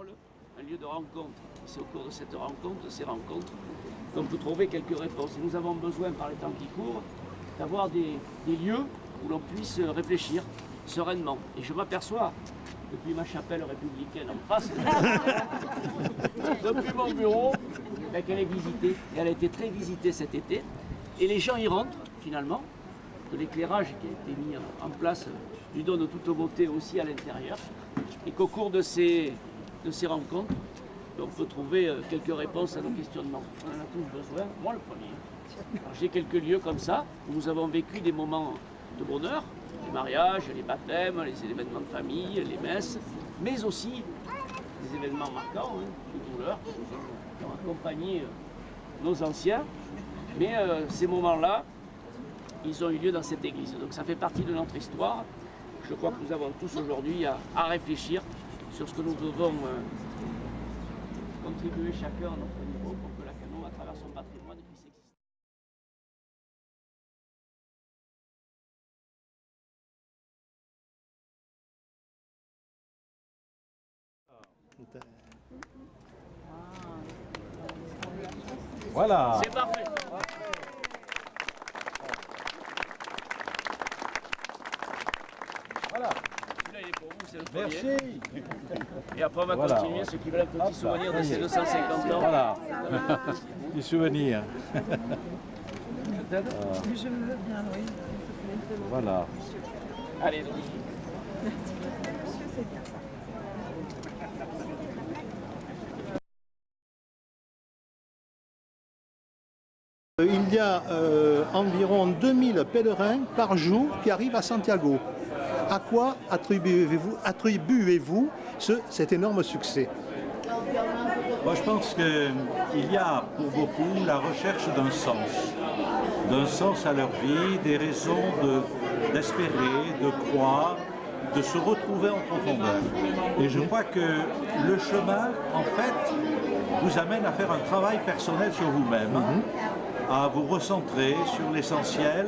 parole, un lieu de rencontre. C'est au cours de cette rencontre, de ces rencontres, qu'on peut trouver quelques réponses. Et nous avons besoin, par les temps qui courent, d'avoir des lieux où l'on puisse réfléchir sereinement. Et je m'aperçois, depuis ma chapelle républicaine en face, depuis mon bureau, qu'elle est visitée. Et elle a été très visitée cet été. Et les gens y rentrent, finalement, que l'éclairage qui a été mis en place lui donne toute beauté aussi à l'intérieur. Et qu'au cours de ces rencontres, on peut trouver quelques réponses à nos questionnements. On en a tous besoin, moi le premier. J'ai quelques lieux comme ça, où nous avons vécu des moments de bonheur, les mariages, les baptêmes, les événements de famille, les messes, mais aussi des événements marquants, de douleur, qui ont accompagné nos anciens. Mais ces moments-là, ils ont eu lieu dans cette église. Donc ça fait partie de notre histoire. Je crois que nous avons tous aujourd'hui à réfléchir sur ce que nous devons contribuer chacun à notre niveau pour que la Cano, à travers son patrimoine, puisse exister. Voilà. C'est parfait. Voilà. Celui-là, il est pour vous, c'est le premier. Merci. Et après, on va continuer, ceux qui veulent un petit souvenir de ces 250 ans. Voilà. Du souvenir. Je veux bien, oui. Voilà. Allez, donc. Monsieur, c'est bien ça. Il y a environ 2000 pèlerins par jour qui arrivent à Santiago. À quoi attribuez-vous cet énorme succès? Moi, je pense qu'il y a pour beaucoup la recherche d'un sens à leur vie, des raisons d'espérer, de croire, de se retrouver en profondeur. Et je crois que le chemin, en fait, vous amène à faire un travail personnel sur vous-même, à vous recentrer sur l'essentiel.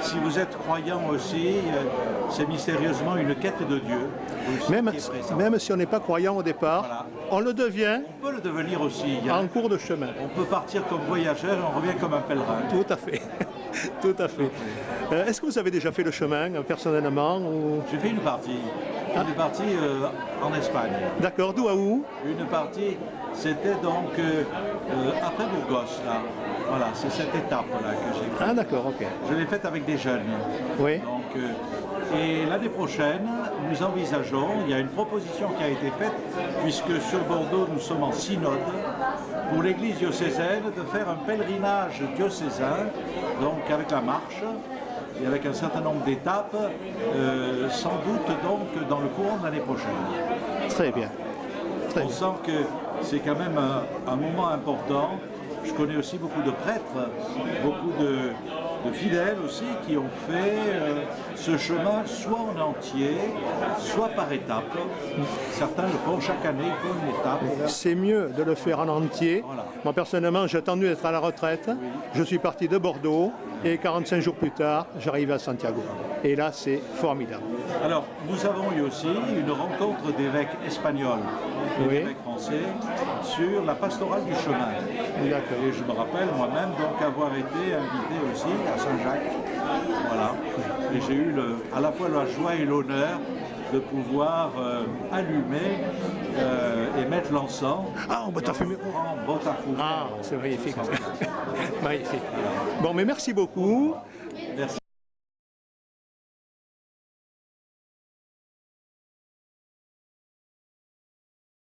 Si vous êtes croyant aussi, c'est mystérieusement une quête de Dieu. Même si on n'est pas croyant au départ, voilà. On le devient. On peut le devenir aussi. En cours de chemin. On peut partir comme voyageur et on revient comme un pèlerin. Tout à fait. Tout à fait. Est-ce que vous avez déjà fait le chemin personnellement ou... J'ai fait une partie. Une partie en Espagne. D'accord, d'où à où? Une partie, c'était donc après Burgos, là. Voilà, c'est cette étape-là que j'ai faite. Ah d'accord, ok. Je l'ai faite avec des jeunes. Oui. Donc, et l'année prochaine, nous envisageons, il y a une proposition qui a été faite, puisque sur Bordeaux, nous sommes en synode, pour l'église diocésaine, de faire un pèlerinage diocésain, donc avec la marche, et avec un certain nombre d'étapes, sans doute donc dans le courant de l'année prochaine. Très bien. Très On bien. sent que c'est quand même un moment important. Je connais aussi beaucoup de prêtres, beaucoup de fidèles aussi qui ont fait ce chemin soit en entier, soit par étapes. Certains le font chaque année, ils font une étape. C'est mieux de le faire en entier. Voilà. Moi personnellement, j'ai attendu d'être à la retraite. Oui. Je suis parti de Bordeaux et 45 jours plus tard, j'arrive à Santiago. Et là, c'est formidable. Alors, nous avons eu aussi une rencontre d'évêques espagnols et Oui. d'évêques français sur la pastorale du chemin. D'accord. Et je me rappelle moi-même donc avoir été invité aussi à Saint-Jacques. Voilà. Et j'ai eu à la fois la joie et l'honneur de pouvoir allumer et mettre l'encens. Ah, on botte à fumer. En botte à fumer. Ah, c'est magnifique. Magnifique. Bon, mais merci beaucoup. Merci.